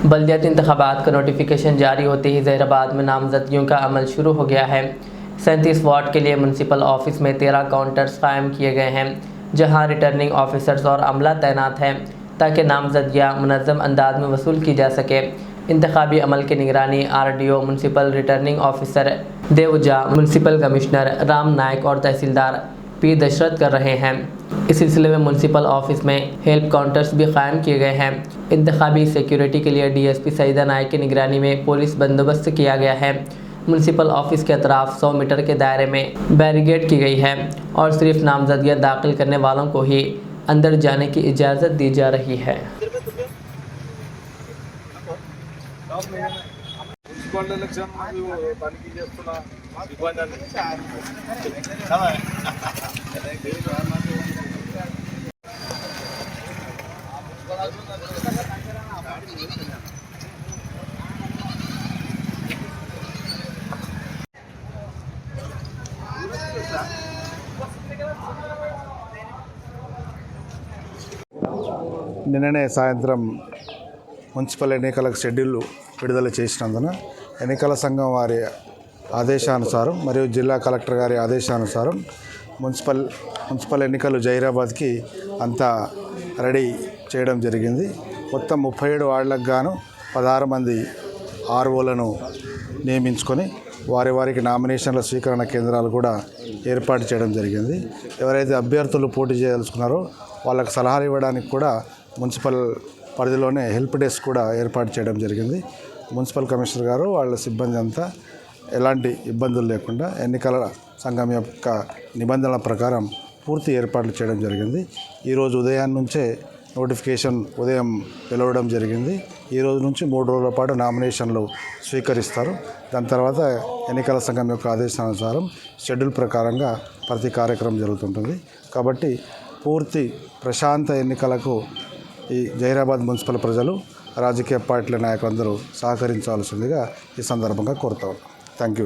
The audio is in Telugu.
बल्दियाती इंतखाबात का नोटिफिकेशन जारी होते ही जहीराबाद में नामजदगियों का अमल शुरू हो गया है। 37 वार्ड के लिए म्यूनसिपल ऑफिस में 13 काउंटर्स कायम किए गए हैं, जहां रिटर्निंग ऑफिसर्स और अमला तैनात हैं ताकि नामजदगियाँ मुनज़्ज़म अंदाज में वसूल की जा सके। इंतखाबी अमल की निगरानी RDO, municipal returning officer Devja, municipal commissioner Ram Naik और तहसीलदार P दशरथ कर रहे हैं। इस सिलसिले में म्यूनसिपल ऑफिस में हेल्प काउंटर्स भी कायम किए गए हैं। इंतखाबी सिक्योरिटी के लिए DSP सईदा नायक की निगरानी में पुलिस बंदोबस्त किया गया है। म्यूनसिपल ऑफिस के अतराफ 100 मीटर के दायरे में बैरिकेड की गई है और सिर्फ नामजदगियाँ दाखिल करने वालों को ही अंदर जाने की इजाज़त दी जा रही है। నిన్ననే సాయంత్రం మున్సిపల్ ఎన్నికలకు షెడ్యూల్ విడుదల చేసినందున ఎన్నికల సంఘం వారి ఆదేశానుసారం మరియు జిల్లా కలెక్టర్ గారి ఆదేశానుసారం మున్సిపల్ ఎన్నికలు జహీరాబాద్కి అంతా రెడీ చేయడం జరిగింది. మొత్తం 37 వార్డులకు గాను 16 మంది ROలను నియమించుకొని వారికి నామినేషన్ల స్వీకరణ కేంద్రాలు కూడా ఏర్పాటు చేయడం జరిగింది. ఎవరైతే అభ్యర్థులు పోటీ చేయదలుచుకున్నారో వాళ్ళకు సలహాలు ఇవ్వడానికి కూడా మున్సిపల్ పరిధిలోనే హెల్ప్ డెస్క్ కూడా ఏర్పాటు చేయడం జరిగింది. మున్సిపల్ కమిషనర్ గారు వాళ్ళ సిబ్బంది అంతా ఎలాంటి ఇబ్బందులు లేకుండా ఎన్నికల సంఘం యొక్క నిబంధనల ప్రకారం పూర్తి ఏర్పాట్లు చేయడం జరిగింది. ఈరోజు ఉదయం నుంచే నోటిఫికేషన్ ఉదయం వెలువడం జరిగింది. ఈ రోజు నుంచి 3 రోజుల పాటు నామినేషన్లు స్వీకరిస్తారు. దాని తర్వాత ఎన్నికల సంఘం యొక్క ఆదేశానుసారం షెడ్యూల్ ప్రకారంగా ప్రతి కార్యక్రమం జరుగుతుంటుంది. కాబట్టి పూర్తి ప్రశాంత ఎన్నికలకు ఈ జహీరాబాద్ మున్సిపల్ ప్రజలు, రాజకీయ పార్టీల నాయకులందరూ సహకరించాల్సిందిగా ఈ సందర్భంగా కోరుతాం. Thank you.